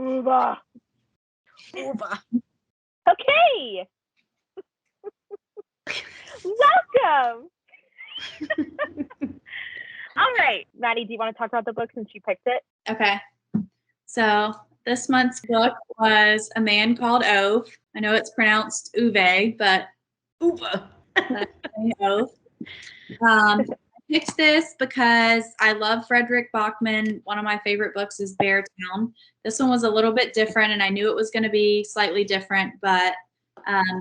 Uva. Uva. Okay. Welcome. All right, Maddie, do you want to talk about the book since you picked it? Okay. So this month's book was A Man Called Ove. I know it's pronounced Uve, but Uva. Ove. I picked this because I love Fredrik Backman. One of my favorite books is Bear Town. This one was a little bit different, and I knew it was going to be slightly different, but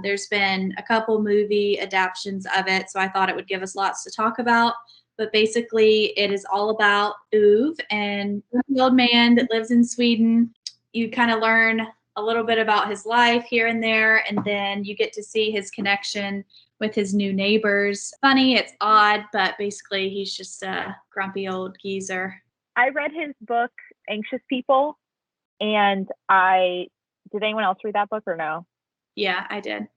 there's been a couple movie adaptations of it, so I thought it would give us lots to talk about. But basically, it is all about Ove and the old man that lives in Sweden. You kind of learn a little bit about his life here and there, and then you get to see his connection with his new neighbors. Funny, it's odd, but basically he's just a grumpy old geezer. I read his book, Anxious People, and did anyone else read that book or no? Yeah, I did.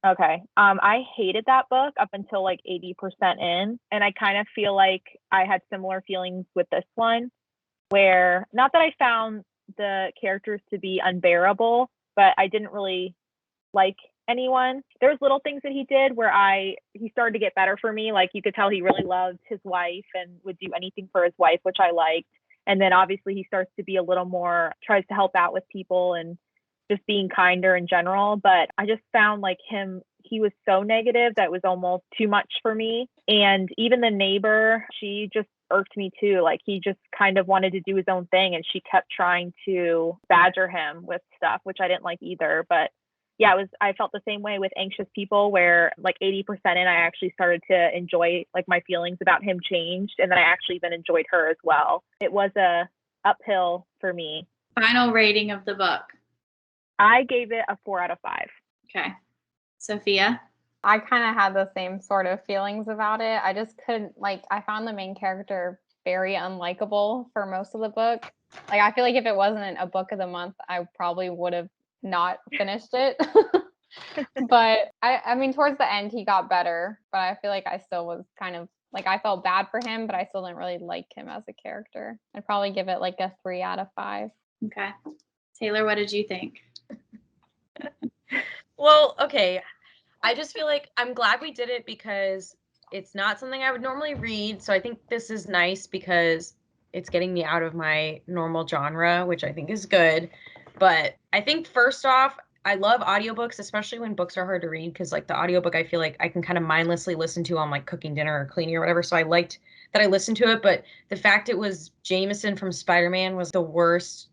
Okay. I hated that book up until like 80% in, and I kind of feel like I had similar feelings with this one, where not that I found the characters to be unbearable, but I didn't really like anyone. There's little things that he did where he started to get better for me. Like you could tell he really loved his wife and would do anything for his wife, which I liked. And then obviously he starts to be a little more, tries to help out with people and just being kinder in general. But I just found like he was so negative that was almost too much for me. And even the neighbor, she just irked me too. Like he just kind of wanted to do his own thing, and she kept trying to badger him with stuff, which I didn't like either. But yeah, I felt the same way with Anxious People, where like 80% in, I actually started to enjoy, like my feelings about him changed. And then I actually even enjoyed her as well. It was a uphill for me. Final rating of the book. I gave it a 4 out of 5. Okay. Sophia? I kind of had the same sort of feelings about it. I just couldn't, I found the main character very unlikable for most of the book. Like, I feel like if it wasn't a book of the month, I probably would have not finished it. But I mean, towards the end, he got better, but I feel like I still was kind of I felt bad for him, but I still didn't really like him as a character. I'd probably give it like a 3 out of 5. Okay. Taylor, what did you think? Well, okay. I just feel like I'm glad we did it because it's not something I would normally read. So I think this is nice because it's getting me out of my normal genre, which I think is good. But I think first off, I love audiobooks, especially when books are hard to read, because like the audiobook, I feel like I can kind of mindlessly listen to on like cooking dinner or cleaning or whatever. So I liked that I listened to it. But the fact it was Jameson from Spider-Man was the worst.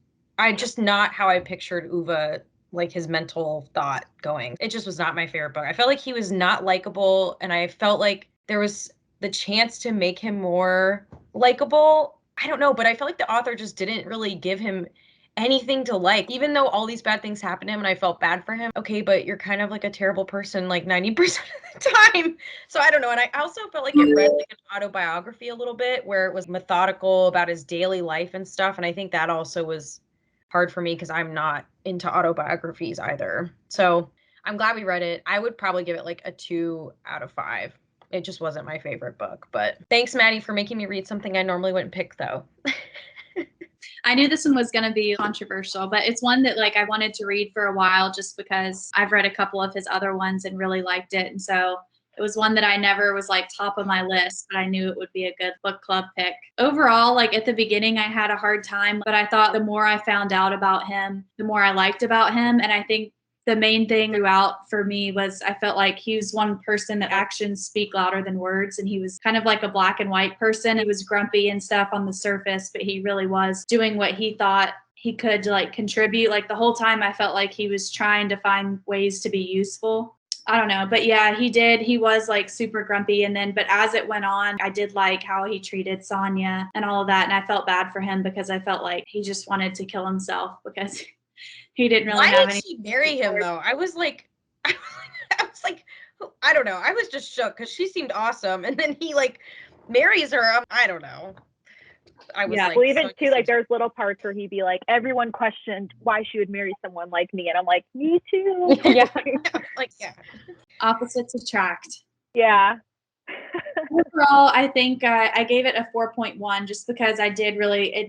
Not how I pictured Uva, like his mental thought going. It just was not my favorite book. I felt like he was not likable, and I felt like there was the chance to make him more likable. I don't know, but I felt like the author just didn't really give him anything to like, even though all these bad things happened to him and I felt bad for him. Okay, but you're kind of like a terrible person like 90% of the time. So I don't know. And I also felt like it read like an autobiography a little bit, where it was methodical about his daily life and stuff. And I think that also was hard for me because I'm not into autobiographies either. So I'm glad we read it. I would probably give it like a 2 out of 5. It just wasn't my favorite book. But thanks, Maddie, for making me read something I normally wouldn't pick, though. I knew this one was going to be controversial, but it's one that I wanted to read for a while just because I've read a couple of his other ones and really liked it. And so it was one that I never was top of my list, but I knew it would be a good book club pick. Overall, at the beginning, I had a hard time, but I thought the more I found out about him, the more I liked about him. And I think the main thing throughout for me was I felt like he was one person that actions speak louder than words. And he was kind of like a black and white person. He was grumpy and stuff on the surface, but he really was doing what he thought he could to contribute. The whole time I felt like he was trying to find ways to be useful. I don't know, but yeah, he did. He was super grumpy. But as it went on, I did like how he treated Sonia and all of that. And I felt bad for him because I felt like he just wanted to kill himself because he didn't really have any. Why did she marry him though? I was like, I don't know. I was just shook because she seemed awesome. And then he marries her. I don't know. I was well, even too, there's little parts where he'd be like, everyone questioned why she would marry someone like me. And I'm like, me too. Yeah. Yeah. Opposites attract. Yeah. Overall, I think I gave it a 4.1 just because it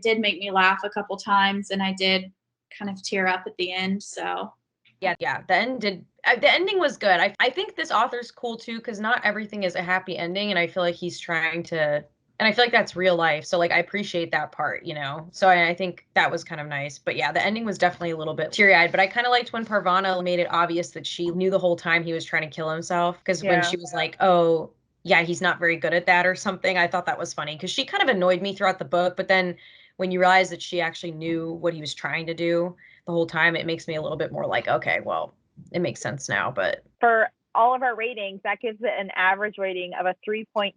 did make me laugh a couple times. And I did kind of tear up at the end. So yeah, the ending was good. I think this author's cool too, because not everything is a happy ending, and I feel like he's trying to, and I feel like that's real life. So like I appreciate that part, you know. So I think that was kind of nice. But yeah, the ending was definitely a little bit teary-eyed. But I kind of liked when Parvana made it obvious that she knew the whole time he was trying to kill himself. Because when she was like, "Oh, yeah, he's not very good at that" or something, I thought that was funny because she kind of annoyed me throughout the book. But then when you realize that she actually knew what he was trying to do the whole time, it makes me a little bit more like, okay, well, it makes sense now. But for all of our ratings, that gives it an average rating of a 3.27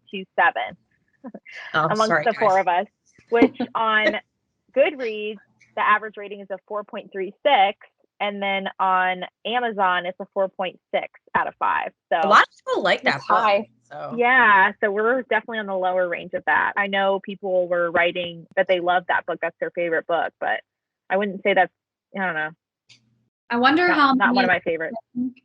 amongst the guys. 4 of us, which on Goodreads, the average rating is a 4.36. And then on Amazon, it's a 4.6 out of 5. So a lot of people like that book. High. So yeah, so we're definitely on the lower range of that. I know people were writing that they love that book. That's their favorite book, but I wouldn't say that's, I don't know. I wonder how not one of my favorites.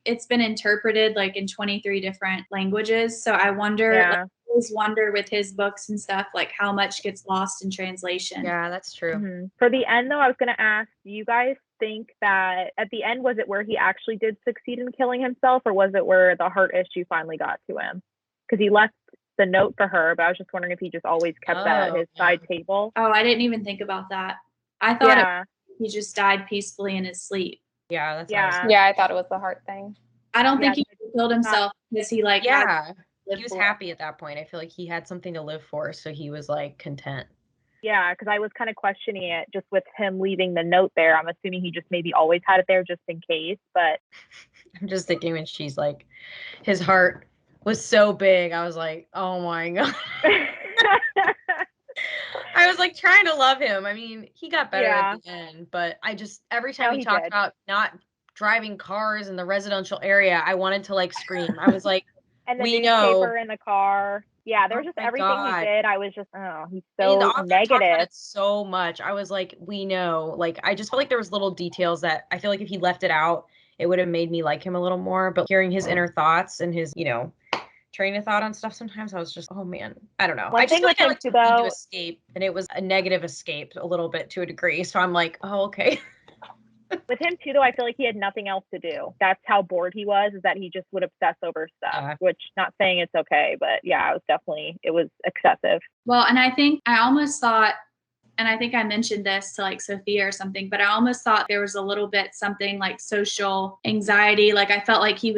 It's been interpreted like in 23 different languages. So I wonder, like, I always wonder with his books and stuff, like how much gets lost in translation. Yeah, that's true. Mm-hmm. For the end, though, I was going to ask, do you guys think that at the end, was it where he actually did succeed in killing himself, or was it where the heart issue finally got to him? Because he left the note for her, but I was just wondering if he just always kept that at his side table. Oh, I didn't even think about that. I thought he just died peacefully in his sleep. Yeah, that's yeah, I thought it was the heart thing. I don't think he killed himself because he like he was happy at that point. I feel like he had something to live for, so he was like content. Yeah, because I was kind of questioning it just with him leaving the note there. I'm assuming he just maybe always had it there just in case, but I'm just thinking when she's like, his heart was so big, I was like, oh my God. I was like trying to love him. I mean, he got better at the end, but I just, every time he talked about not driving cars in the residential area, I wanted to like scream. I was like, and the we newspaper know. in the car. Yeah, there was just everything he did. I was just, oh, he's so the author negative. Talked about it so much. I was like, we know. Like, I just felt like there was little details that I feel like if he left it out, it would have made me like him a little more. But hearing his inner thoughts and his, you know, train of thought on stuff, sometimes I was just, oh man, I don't know. I just feel like I like to escape, and it was a negative escape a little bit to a degree. So I'm like, oh, okay. With him too, though, I feel like he had nothing else to do. That's how bored he was, is that he just would obsess over stuff, which not saying it's okay, but yeah, it was excessive. Well, and I think I almost thought, and I think I mentioned this to like Sophia or something, but I almost thought there was a little bit something like social anxiety. Like I felt like he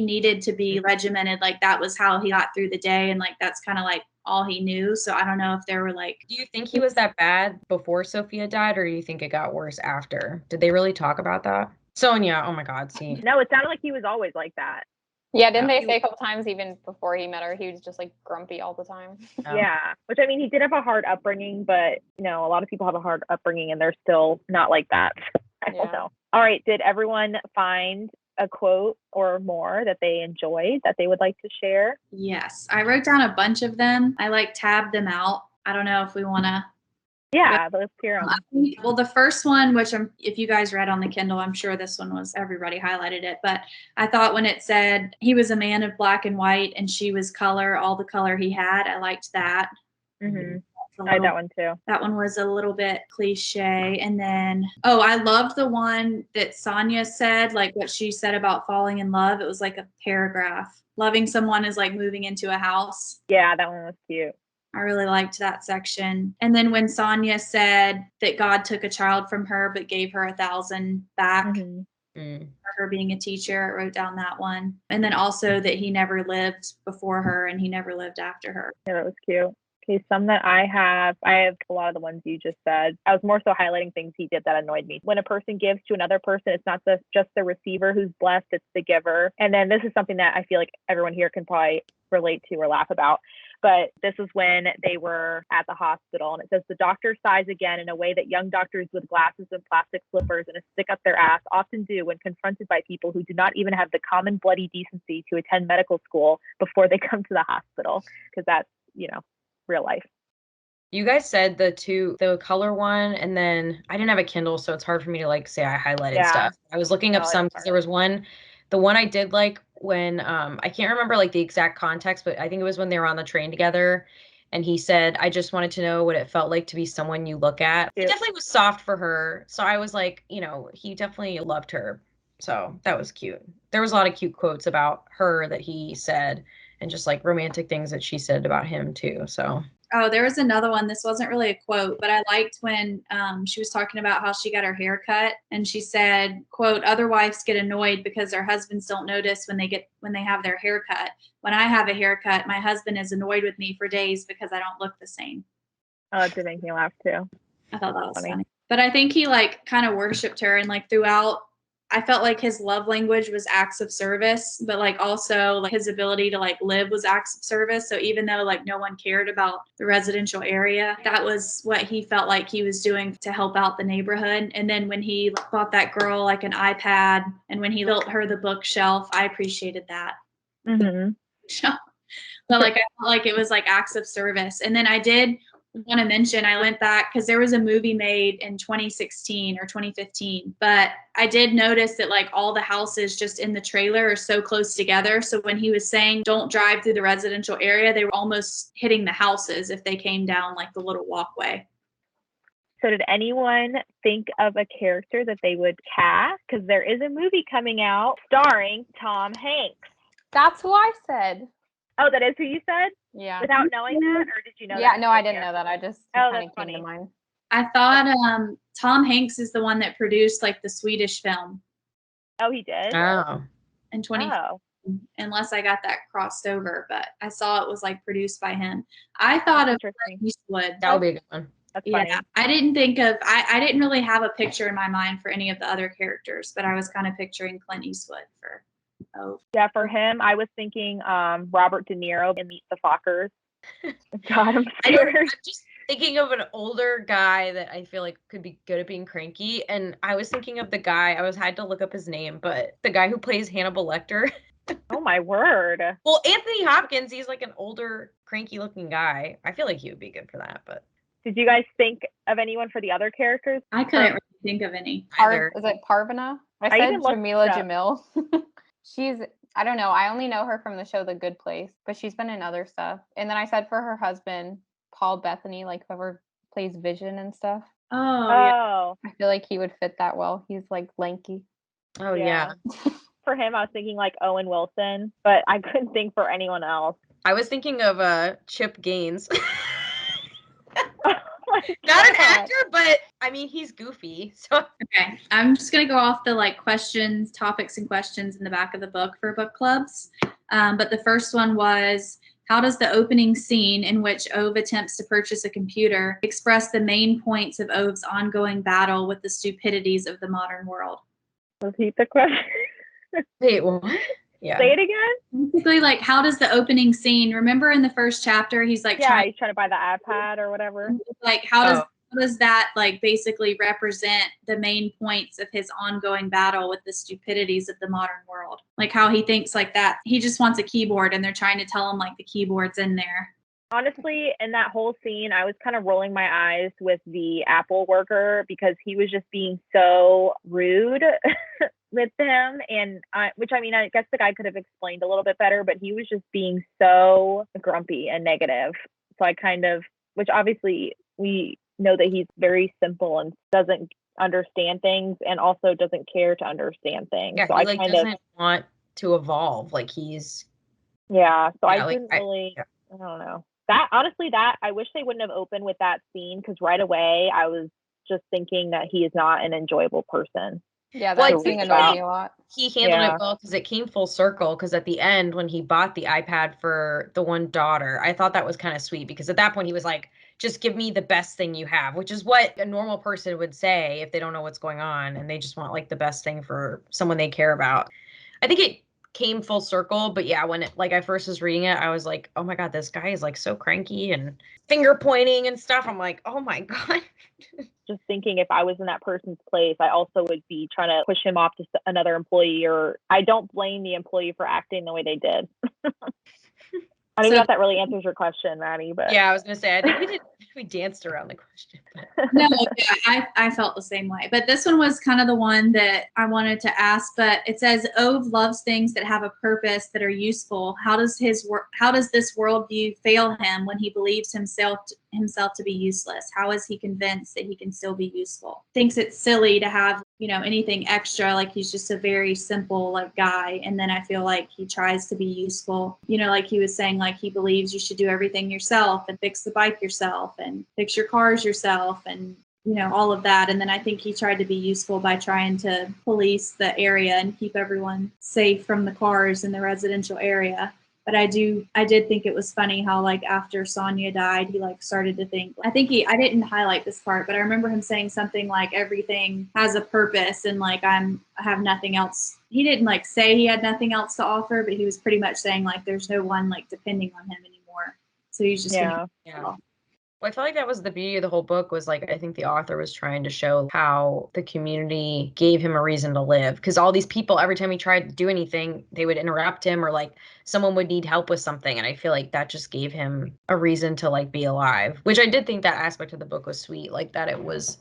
needed to be regimented. Like that was how he got through the day. And like, that's kind of like all he knew. So I don't know if there were like. Do you think he was that bad before Sophia died, or do you think it got worse after? Did they really talk about that? Sonia, oh my God, see. No, it sounded like he was always like that. Yeah, didn't they say a couple times even before he met her, he was just like grumpy all the time? Yeah, which I mean, he did have a hard upbringing, but you know, a lot of people have a hard upbringing and they're still not like that. I don't know. All right, did everyone find a quote or more that they enjoyed that they would like to share? Yes, I wrote down a bunch of them. I like tabbed them out. I don't know if we want to. Yeah, let's hear them. Well, the first one, which if you guys read on the Kindle, I'm sure this one was, everybody highlighted it. But I thought when it said he was a man of black and white and she was color, all the color he had, I liked that. Mm-hmm. I like that one too. That one was a little bit cliche. And then, I loved the one that Sonia said, like what she said about falling in love. It was like a paragraph. Loving someone is like moving into a house. Yeah, that one was cute. I really liked that section. And then when Sonia said that God took a child from her but gave her 1,000 back for her being a teacher, I wrote down that one. And then also that he never lived before her and he never lived after her. Yeah, that was cute. Okay, some that I have a lot of the ones you just said. I was more so highlighting things he did that annoyed me. When a person gives to another person, it's not just the receiver who's blessed, it's the giver. And then this is something that I feel like everyone here can probably relate to or laugh about. But this was when they were at the hospital, and it says, the doctor sighs again in a way that young doctors with glasses and plastic slippers and a stick up their ass often do when confronted by people who do not even have the common bloody decency to attend medical school before they come to the hospital, because that's, real life. You guys said the color one, and then I didn't have a Kindle, so it's hard for me to like say I highlighted stuff. I was looking up some because there was the one I did like when I can't remember like the exact context, but I think it was when they were on the train together And he said, I just wanted to know what it felt like to be someone you look at. He definitely was soft for her. So I was like, he definitely loved her. So that was cute. There was a lot of cute quotes about her that he said and just like romantic things that she said about him too. So. Oh, there was another one. This wasn't really a quote, but I liked when she was talking about how she got her hair cut, and she said, quote, other wives get annoyed because their husbands don't notice when they have their hair cut. When I have a haircut, my husband is annoyed with me for days because I don't look the same. Oh, it did make me laugh too. I thought that was funny. But I think he like kind of worshipped her, and like throughout, I felt like his love language was acts of service, but like also like his ability to like live was acts of service. So even though like no one cared about the residential area, that was what he felt like he was doing to help out the neighborhood. And then when he bought that girl like an iPad, and when he built her the bookshelf, I appreciated that. Mm-hmm. But like I felt like it was like acts of service. And then I did want to mention, I went back because there was a movie made in 2016 or 2015, but I did notice that like all the houses just in the trailer are so close together. So when he was saying don't drive through the residential area, they were almost hitting the houses if they came down like the little walkway. So did anyone think of a character that they would cast? Because there is a movie coming out starring Tom Hanks. That's who I said. Oh, that is who you said? Yeah. Without knowing that, or did you know? Yeah, that no, I didn't know that. I just kind of came to mind. I thought Tom Hanks is the one that produced like the Swedish film. Oh, he did? Oh. In 2015, unless I got that crossed over, but I saw it was like produced by him. I thought of Clint Eastwood. That would be a good one. That's funny. Yeah, I didn't think of, I didn't really have a picture in my mind for any of the other characters, but I was kind of picturing Clint Eastwood for. Oh. Yeah, for him, I was thinking Robert De Niro in Meet the Fockers. I'm just thinking of an older guy that I feel like could be good at being cranky. And I was thinking of the guy, had to look up his name, but the guy who plays Hannibal Lecter. Oh, my word. Well, Anthony Hopkins, he's like an older, cranky looking guy. I feel like he would be good for that, but. Did you guys think of anyone for the other characters? I couldn't really think of any. Is it Parvana? I said Jamila Jamil. She's, I don't know. I only know her from the show The Good Place, but she's been in other stuff. And then I said for her husband, Paul Bettany, like whoever plays Vision and stuff. Oh, yeah. I feel like he would fit that well. He's like lanky. Oh, yeah. For him, I was thinking like Owen Wilson, but I couldn't think for anyone else. I was thinking of Chip Gaines. Not an actor, but I mean, he's goofy. So okay, I'm just gonna go off the like questions, topics, and questions in the back of the book for book clubs. But the first one was, how does the opening scene in which Ove attempts to purchase a computer express the main points of Ove's ongoing battle with the stupidities of the modern world? Repeat the question. Wait, what? Yeah. Say it again. Basically, like, how does the opening scene? Remember in the first chapter, he's like, he's trying to buy the iPad or whatever. Like, how does that like basically represent the main points of his ongoing battle with the stupidities of the modern world? Like how he thinks like that. He just wants a keyboard, and they're trying to tell him like the keyboard's in there. Honestly, in that whole scene, I was kind of rolling my eyes with the Apple worker because he was just being so rude with him. And which, I mean, I guess the guy could have explained a little bit better, but he was just being so grumpy and negative. So I kind of, which obviously we know that he's very simple and doesn't understand things and also doesn't care to understand things. Yeah, so he doesn't want to evolve. Like he's. Yeah. So I didn't really, I don't know. That honestly, I wish they wouldn't have opened with that scene because right away I was just thinking that he is not an enjoyable person. Yeah, that scene annoyed me a lot. He handled it well because it came full circle. Because at the end, when he bought the iPad for the one daughter, I thought that was kind of sweet because at that point he was like, "Just give me the best thing you have," which is what a normal person would say if they don't know what's going on and they just want like the best thing for someone they care about. I think it came full circle, but yeah, when I first was reading it, I was like, oh my god, this guy is like so cranky and finger pointing and stuff. I'm like, oh my god. Just thinking if I was in that person's place, I also would be trying to push him off to another employee, or I don't blame the employee for acting the way they did. I don't know if that really answers your question, Maddie, but yeah, I was gonna say I think We danced around the question. No, yeah, I felt the same way. But this one was kind of the one that I wanted to ask. But it says, Ove loves things that have a purpose, that are useful. How does this worldview fail him when he believes himself to be useless? How is he convinced that he can still be useful? Thinks it's silly to have, anything extra. Like he's just a very simple guy. And then I feel like he tries to be useful. Like he was saying, like he believes you should do everything yourself and fix the bike yourself and fix your cars yourself and all of that. And then I think he tried to be useful by trying to police the area and keep everyone safe from the cars in the residential area. But I did think it was funny how after Sonia died, he started to think, I didn't highlight this part, but I remember him saying something like everything has a purpose and I have nothing else. He didn't say he had nothing else to offer, but he was pretty much saying there's no one depending on him anymore. So he's just yeah. Well, I felt like that was the beauty of the whole book was I think the author was trying to show how the community gave him a reason to live. Because all these people, every time he tried to do anything, they would interrupt him or someone would need help with something. And I feel like that just gave him a reason to be alive, which I did think that aspect of the book was sweet. That it was,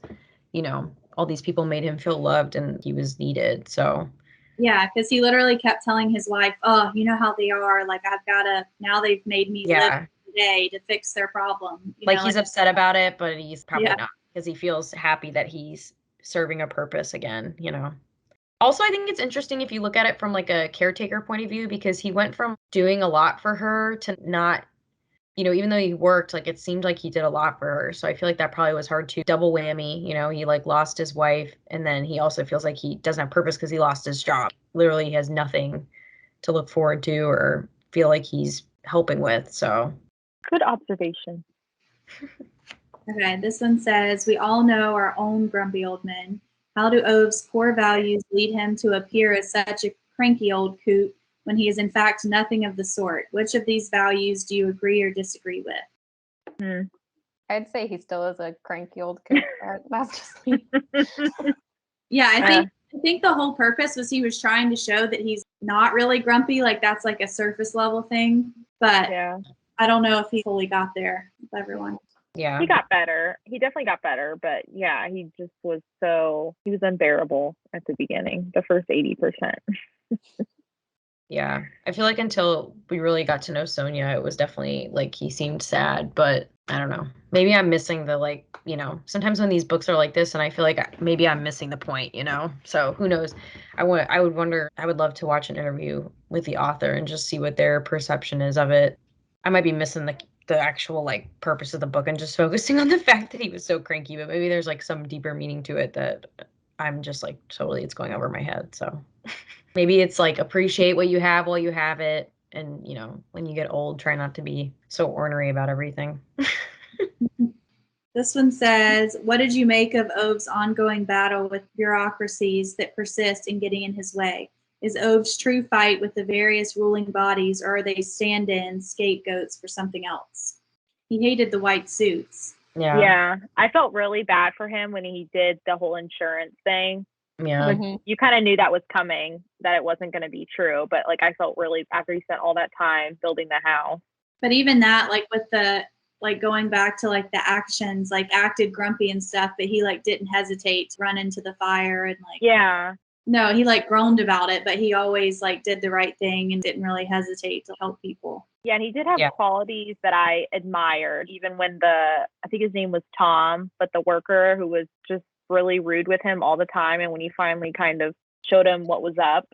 all these people made him feel loved and he was needed. So. Yeah, because he literally kept telling his wife, oh, you know how they are. Now they've made me live today to fix their problem. He's upset about it, but he's probably not because he feels happy that he's serving a purpose again, Also, I think it's interesting if you look at it from a caretaker point of view, because he went from doing a lot for her to not, even though he worked, it seemed like he did a lot for her. So I feel like that probably was hard to double whammy. He lost his wife and then he also feels like he doesn't have purpose because he lost his job. Literally he has nothing to look forward to or feel like he's helping with. So good observation. Okay, this one says, we all know our own grumpy old men. How do Ove's core values lead him to appear as such a cranky old coot when he is in fact nothing of the sort? Which of these values do you agree or disagree with? I'd say he still is a cranky old coot. That's just me. Yeah, I think the whole purpose was he was trying to show that he's not really grumpy. That's a surface level thing. But yeah. I don't know if he fully got there with everyone. Yeah. He got better. He definitely got better. But yeah, he just was he was unbearable at the beginning, the first 80%. Yeah. I feel like until we really got to know Sonia, it was definitely he seemed sad, but I don't know. Maybe I'm missing the sometimes when these books are like this and I feel like maybe I'm missing the point, So who knows? I would love to watch an interview with the author and just see what their perception is of it. I might be missing the actual purpose of the book and just focusing on the fact that he was so cranky, but maybe there's some deeper meaning to it that I'm just totally it's going over my head. So maybe it's appreciate what you have while you have it. And, when you get old, try not to be so ornery about everything. This one says, what did you make of Ove's ongoing battle with bureaucracies that persist in getting in his way? Is Ove's true fight with the various ruling bodies, or are they stand-ins, scapegoats for something else? He hated the white suits. Yeah. I felt really bad for him when he did the whole insurance thing. Yeah. You kind of knew that was coming, that it wasn't going to be true. But I felt really, after he spent all that time building the house. But even that, with the, going back to the actions, acted grumpy and stuff, but he didn't hesitate to run into the fire and yeah. No, he groaned about it, but he always did the right thing and didn't really hesitate to help people. Yeah, and he did have qualities that I admired, even when I think his name was Tom, but the worker who was just really rude with him all the time. And when he finally kind of showed him what was up,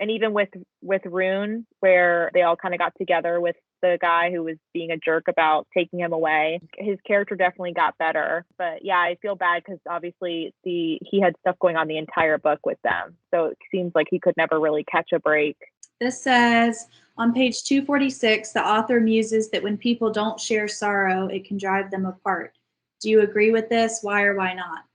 and even with Rune, where they all kind of got together with the guy who was being a jerk about taking him away, his character definitely got better. But yeah, I feel bad because obviously he had stuff going on the entire book with them. So it seems like he could never really catch a break. This says, on page 246, the author muses that when people don't share sorrow, it can drive them apart. Do you agree with this? Why or why not?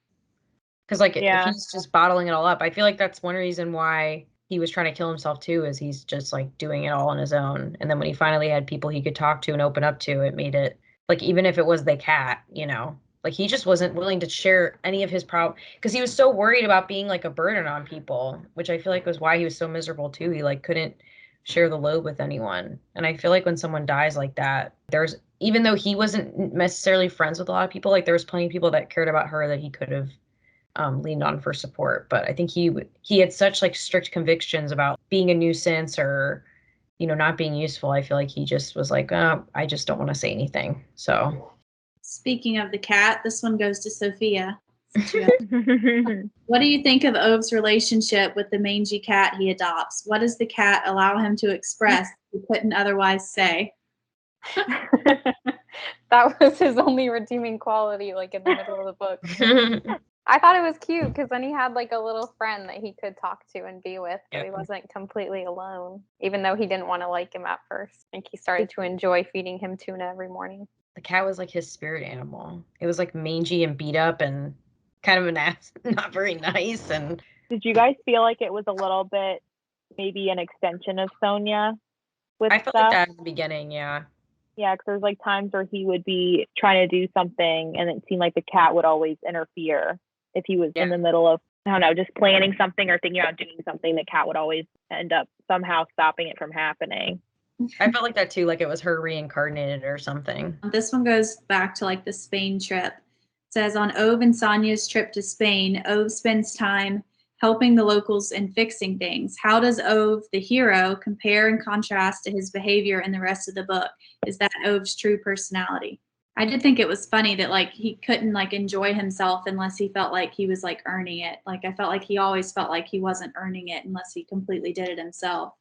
Because if he's just bottling it all up, I feel like that's one reason why he was trying to kill himself too, is he's just doing it all on his own. And then when he finally had people he could talk to and open up to, it made it even if it was the cat, he just wasn't willing to share any of his problem because he was so worried about being a burden on people, which I feel like was why he was so miserable too. He couldn't share the load with anyone. And I feel like when someone dies like that, even though he wasn't necessarily friends with a lot of people, like there was plenty of people that cared about her that he could have leaned on for support. But I think he had such like strict convictions about being a nuisance or, not being useful. I feel like he just was like, I just don't want to say anything. So speaking of the cat, this one goes to Sophia. What do you think of Ove's relationship with the mangy cat he adopts? What does the cat allow him to express he couldn't otherwise say? That was his only redeeming quality, like in the middle of the book. I thought it was cute because then he had like a little friend that he could talk to and be with, so he wasn't completely alone, even though he didn't want to like him at first. I think he started to enjoy feeding him tuna every morning. The cat was like his spirit animal. It was like mangy and beat up and kind of an ass, not very nice. And did you guys feel like it was a little bit maybe an extension of Sonia? I felt like that in the beginning, yeah. Yeah, because there's like times where he would be trying to do something and it seemed like the cat would always interfere. If he was in the middle of, I don't know, just planning something or thinking about doing something, the cat would always end up somehow stopping it from happening. I felt like that too, like it was her reincarnated or something. This one goes back to like the Spain trip. It says on Ove and Sonia's trip to Spain, Ove spends time helping the locals and fixing things. How does Ove, the hero, compare and contrast to his behavior in the rest of the book? Is that Ove's true personality? I did think it was funny that like he couldn't like enjoy himself unless he felt like he was like earning it. Like I felt like he always felt like he wasn't earning it unless he completely did it himself.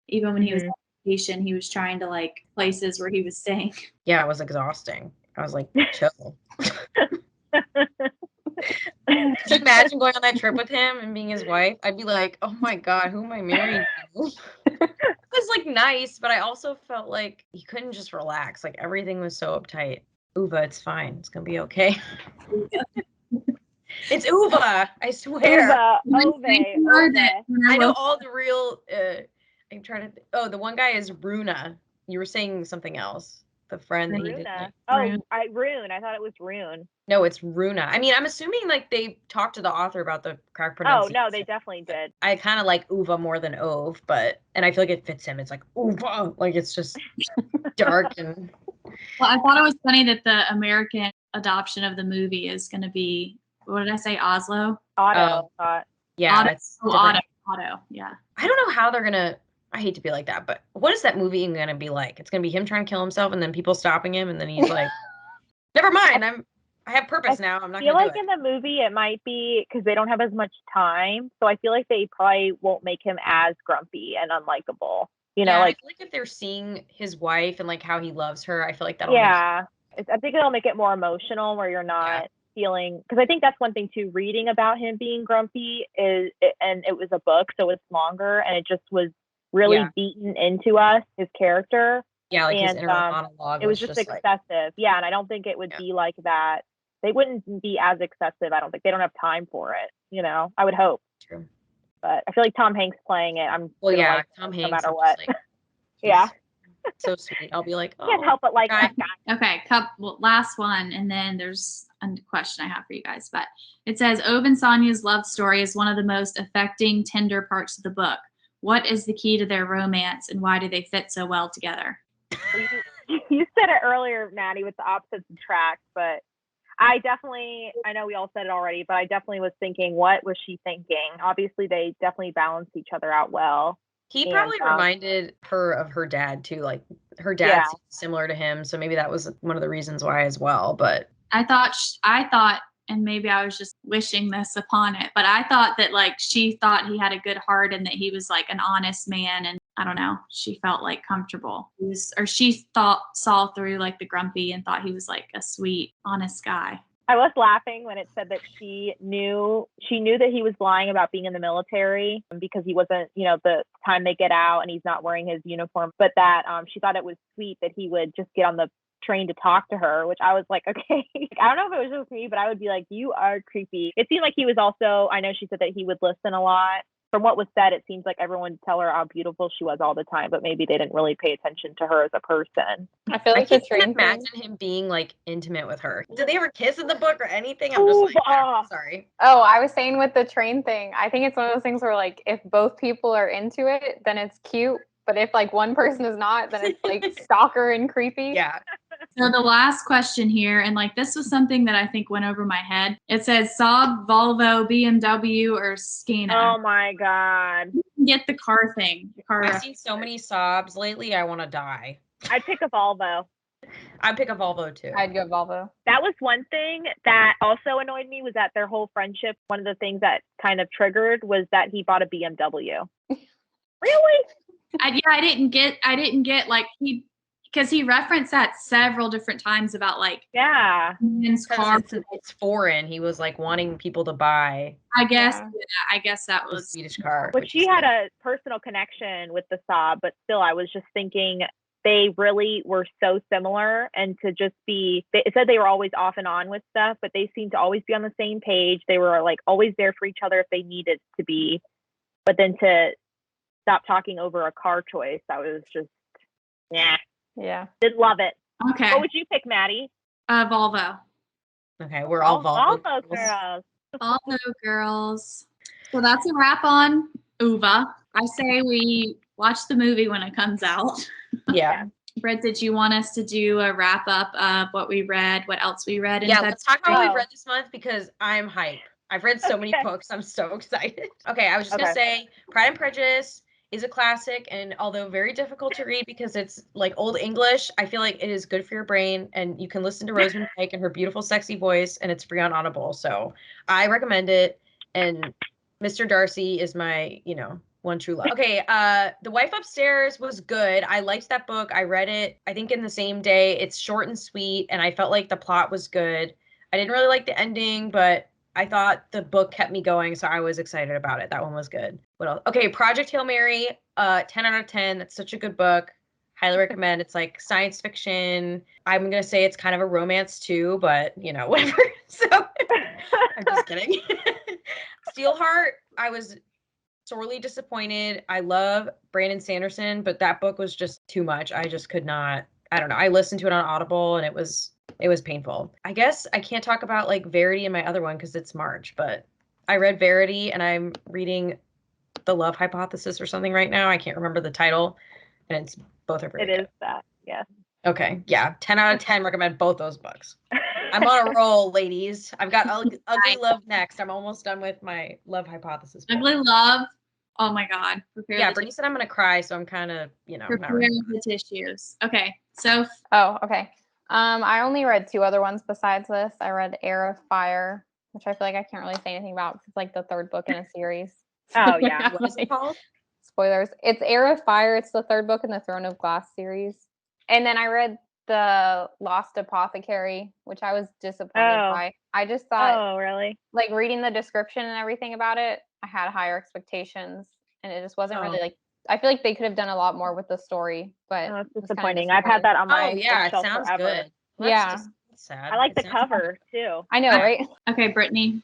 Even when he was on vacation, he was trying to like places where he was staying. Yeah, it was exhausting. I was like, chill. Could you imagine going on that trip with him and being his wife? I'd be like, oh my God, who am I married to? It was like nice, but I also felt like he couldn't just relax. Like everything was so uptight. Uva, it's fine. It's gonna be okay. It's Uva, I swear. Ove. I know all the real. I'm trying to. The one guy is Runa. You were saying something else. The friend that he did. Rune. I thought it was Rune. No, it's Runa. I mean, I'm assuming like they talked to the author about the correct pronunciation. Oh no, they definitely did. I kind of like Uva more than Ove, and I feel like it fits him. It's like Uva, like it's just dark and. Well, I thought it was funny that the American adoption of the movie is going to be, what did I say, Oslo? Otto. Yeah, Otto. Yeah. I don't know how they're gonna. I hate to be like that, but what is that movie gonna be like? It's gonna be him trying to kill himself, and then people stopping him, and then he's like, "Never mind, I have purpose now. I'm not." I feel like in the movie it might be because they don't have as much time, so I feel like they probably won't make him as grumpy and unlikable. I feel like if they're seeing his wife and like how he loves her, I feel like that'll. I think it'll make it more emotional, where you're not feeling, because I think that's one thing too. Reading about him being grumpy and it was a book, so it's longer, and it just was really beaten into us, his character. Yeah, like his inner monologue. It was just excessive. And I don't think it would be like that. They wouldn't be as excessive. I don't think they don't have time for it. I would hope. True. But I feel like Tom Hanks playing it. Tom Hanks, no matter what. Like, so sweet. I'll be like, oh, can't help but like that guy. Okay, last one, and then there's a question I have for you guys. But it says Ove and Sonia's love story is one of the most affecting, tender parts of the book. What is the key to their romance, and why do they fit so well together? You said it earlier, Maddie, with the opposites attract, but I know we all said it already, but I definitely was thinking, what was she thinking? Obviously, they definitely balance each other out well. He probably reminded her of her dad too. Like her dad seemed similar to him, so maybe that was one of the reasons why as well. But I thought, and maybe I was just wishing this upon it, but I thought that like she thought he had a good heart and that he was like an honest man, and I don't know, she felt like comfortable. She saw through like the grumpy and thought he was like a sweet, honest guy. I was laughing when it said that she knew that he was lying about being in the military because he wasn't, the time they get out and he's not wearing his uniform, but that she thought it was sweet that he would just get on the train to talk to her, which I was like, okay. I don't know if it was just me, but I would be like, you are creepy. It seemed like he was also, I know she said that he would listen a lot. From what was said, it seems like everyone would tell her how beautiful she was all the time, but maybe they didn't really pay attention to her as a person. I feel like I can't imagine him being like intimate with her. Did they ever kiss in the book or anything? I'm just like, sorry. Oh, I was saying with the train thing, I think it's one of those things where like if both people are into it, then it's cute. But if like one person is not, then it's like stalker and creepy. Yeah. So the last question here, and like this was something that I think went over my head. It says Saab, Volvo, BMW, or Scania. Oh my God. Get the car thing. The car. I've seen so many sobs lately, I want to die. I'd pick a Volvo. I'd pick a Volvo too. I'd go Volvo. That was one thing that also annoyed me was that their whole friendship, one of the things that kind of triggered was that he bought a BMW. Really? I didn't get like because he referenced that several different times about like Yeah. men's car. It's foreign. He was like wanting people to buy I guess Yeah. I guess that a was Swedish car. Which she had a personal connection with the Saab, but still, I was just thinking they really were so similar. And to just be, it said they were always off and on with stuff, but they seemed to always be on the same page. They were like always there for each other if they needed to be. But then to stop talking over a car choice, I was just, Yeah. didn't love it. okay. What would you pick, Maddie? Volvo. Okay, we're all Volvo. Volvo girls. Volvo girls. So that's a wrap on Uva. I say we watch the movie when it comes out. Yeah. Brett, did you want us to do a wrap up of what we read, what else we read in Yeah, let's talk about what Oh. we've read this month because I'm hype. I've read so many Okay. books. I'm so excited. Okay, I was just going to say Pride and Prejudice is a classic, and although very difficult to read because it's like old English, I feel like it is good for your brain, and you can listen to Rosamund Pike and her beautiful, sexy voice, and it's free on Audible. So I recommend it, and Mr. Darcy is my, one true love. Okay, The Wife Upstairs was good. I liked that book. I read it, I think, in the same day. It's short and sweet, and I felt like the plot was good. I didn't really like the ending, but I thought the book kept me going, so I was excited about it. That one was good. What else? Okay, Project Hail Mary, 10 out of 10. That's such a good book. Highly recommend. It's like science fiction. I'm going to say it's kind of a romance too, but, whatever. So I'm just kidding. Steelheart, I was sorely disappointed. I love Brandon Sanderson, but that book was just too much. I just could not. I don't know. I listened to it on Audible, and it was painful. I guess I can't talk about like Verity in my other one because it's March, but I read Verity, and I'm reading The Love Hypothesis or something right now. I can't remember the title, and it's both are very It good. is that, yes. Okay, yeah, 10 out of 10. Recommend both those books. I'm on a roll, ladies. I've got Ugly Love next. I'm almost done with my Love Hypothesis book. Ugly Love. Oh my God. Yeah, Brittany said I'm going to cry, so I'm kind of, not prepare ready. the tissues. Okay, so Oh, okay. I only read 2 other ones besides this. I read Air of Fire, which I feel like I can't really say anything about because it's like the 3rd book in a series. Oh, yeah. What is it called? Spoilers. It's Air of Fire. It's the 3rd book in the Throne of Glass series. And then I read The Lost Apothecary, which I was disappointed by. I just thought, Oh, really? like, reading the description and everything about it, I had higher expectations, and it just wasn't really like. I feel like they could have done a lot more with the story, but Oh, it's it was kinda disappointing. I've had that on my Oh, yeah, it bookshelf sounds forever. good. Well, Yeah. that's just sad. I like It the sounds cover, too. I know, right? okay, Brittany.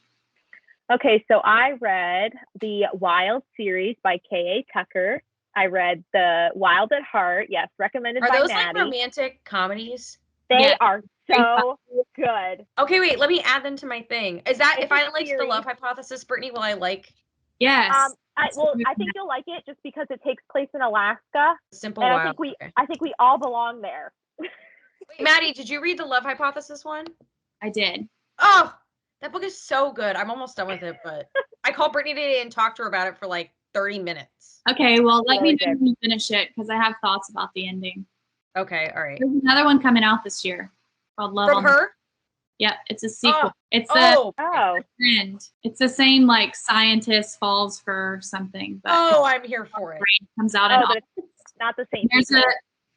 Okay, so I read the Wild series by K.A. Tucker. I read the Wild at Heart. Yes, recommended Are by those Maddie. like romantic comedies? They Yeah. are so good. Okay, wait, let me add them to my thing. Is that It's if a I liked The series. Love Hypothesis, Brittany, will I like Yes. I think you'll like it just because it takes place in Alaska, Simple and Wild? I think we all belong there. Wait, Maddie, did you read the Love Hypothesis one? I did. Oh, that book is so good. I'm almost done with it, but I called Brittany today and talked to her about it for like 30 minutes. Okay, well, let Really me know good. when you finish it because I have thoughts about the ending. Okay, all right. There's another one coming out this year called Love From on the her? Yep, it's a sequel. It's Oh, Oh, a friend. It's the same like scientist falls for something, but I'm here for it. it comes out in but August. it's not the same.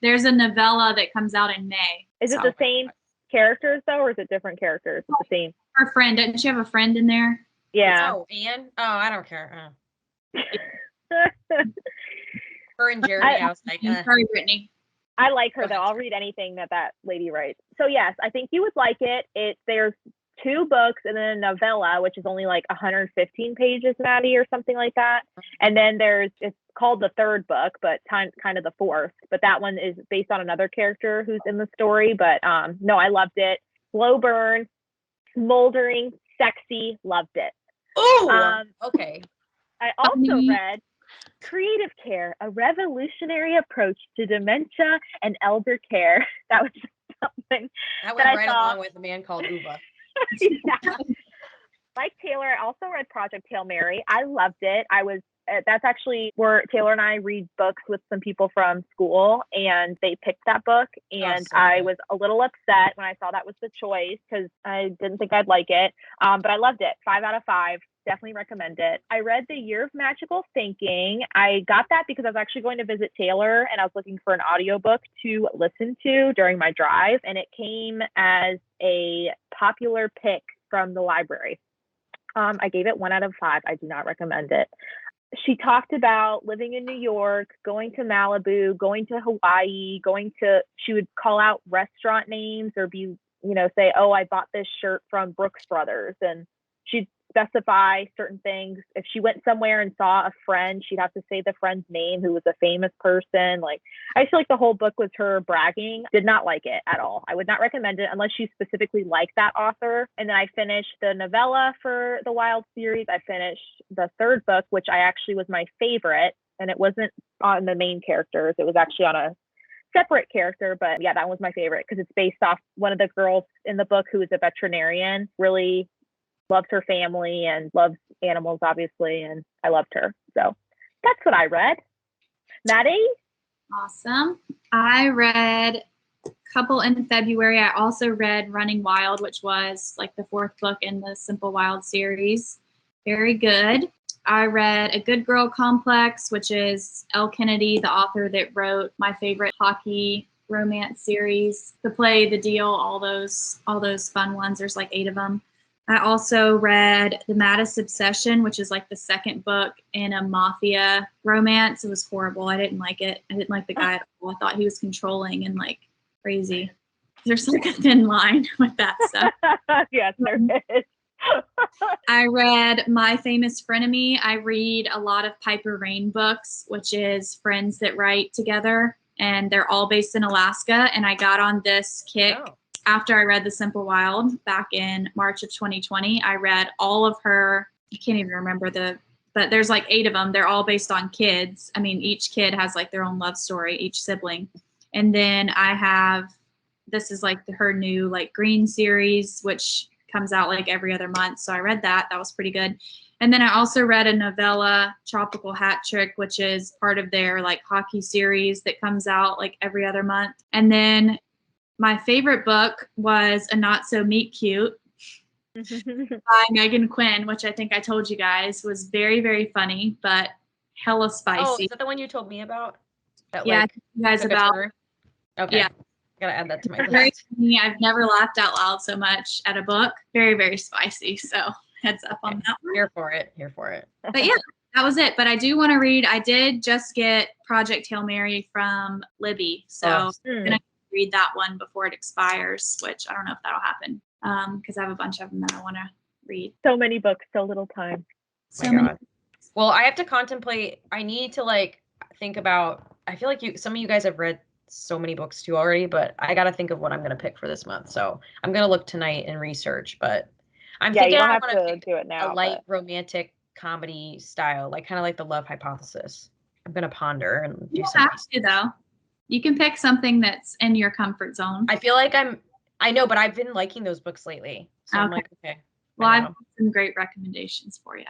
There's a novella that comes out in May. Is it So, the same characters though, or is it different characters? It's the same. her friend, doesn't she have a friend in there? Yeah. Oh, Anne? Oh, I don't care. Her and Jeremy, I was like, Sorry, Brittany. I like her Go though. ahead, I'll read anything that lady writes. So yes, I think you would like it. There's 2 books and then a novella, which is only like 115 pages, Maddie, or something like that. And then it's called the 3rd book, but kind of the 4th. But that one is based on another character who's in the story. But no, I loved it. Slow burn, smoldering, sexy, loved it. oh, okay. I also read Creative Care, a revolutionary approach to dementia and elder care. That was something That went I right thought- along with the man called Uva. Yeah. Like Taylor, I also read Project Hail Mary. I loved it. That's actually where Taylor and I read books with some people from school, and they picked that book, and so I good. was a little upset when I saw that was the choice because I didn't think I'd like it. But I loved it. 5 out of 5. Definitely recommend it. I read The Year of Magical Thinking. I got that because I was actually going to visit Taylor, and I was looking for an audiobook to listen to during my drive, and it came as a popular pick from the library. I gave it 1 out of 5. I do not recommend it. She talked about living in New York, going to Malibu, going to Hawaii, she would call out restaurant names or say, oh, I bought this shirt from Brooks Brothers. And she'd specify certain things. If she went somewhere and saw a friend, she'd have to say the friend's name, who was a famous person. Like, I feel like the whole book was her bragging. Did not like it at all. I would not recommend it unless you specifically like that author. And then I finished the novella for the Wild series. I finished the 3rd book, which I actually was my favorite. And it wasn't on the main characters. It was actually on a separate character. But yeah, that was my favorite because it's based off one of the girls in the book who is a veterinarian, really loves her family and loves animals, obviously, and I loved her. So that's what I read. Maddie? Awesome. I read a couple in February. I also read Running Wild, which was like the 4th book in the Simple Wild series. Very good. I read A Good Girl Complex, which is Elle Kennedy, the author that wrote my favorite hockey romance series, The Play, The Deal, all those fun ones. There's like 8 of them. I also read The Maddest Obsession, which is like the 2nd book in a mafia romance. It was horrible. I didn't like it. I didn't like the guy at all. I thought he was controlling and like crazy. There's like a thin line with that stuff. Yes, there is. I read My Famous Frenemy. I read a lot of Piper Rain books, which is friends that write together, and they're all based in Alaska. And I got on this kick. Oh. After I read The Simple Wild back in March of 2020, I read all of her, I can't even remember but there's like 8 of them. They're all based on kids. I mean, each kid has like their own love story, each sibling. And then this is like her new like Green series, which comes out like every other month. So I read that. That was pretty good. And then I also read a novella, Tropical Hat Trick, which is part of their like hockey series that comes out like every other month. And then my favorite book was A Not So Meet Cute by Megan Quinn, which I think I told you guys was very, very funny, but hella spicy. Oh, is that the one you told me about? That, yeah, like, you guys took a about. turn? Okay. Yeah. Gotta add that to my Very list. funny. I've never laughed out loud so much at a book. Very, very spicy. So heads up on that one. Here for it. But yeah, that was it. But I do want to read. I did just get Project Hail Mary from Libby. So I'm going to read that one before it expires, which I don't know if that'll happen because I have a bunch of them that I want to read. So many books, so little time. So many. Well, I have to contemplate. I need to like think about. I feel like some of you guys have read so many books too already, but I got to think of what I'm going to pick for this month. So I'm going to look tonight and research, but I'm thinking you don't I have want to pick do it now. a light romantic comedy style, like kind of like The Love Hypothesis. I'm going to ponder and do You don't some. have to though. You can pick something that's in your comfort zone. I feel like I know, but I've been liking those books lately. So I'm like, okay. Well, I've got some great recommendations for you.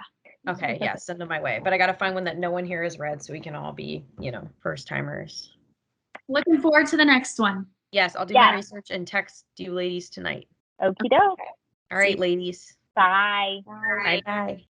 Okay, yeah, send them my way. But I got to find one that no one here has read so we can all be, first timers. Looking forward to the next one. Yes, I'll do my research and text you ladies tonight. Okie doke. All right, ladies. Bye. Bye. Bye.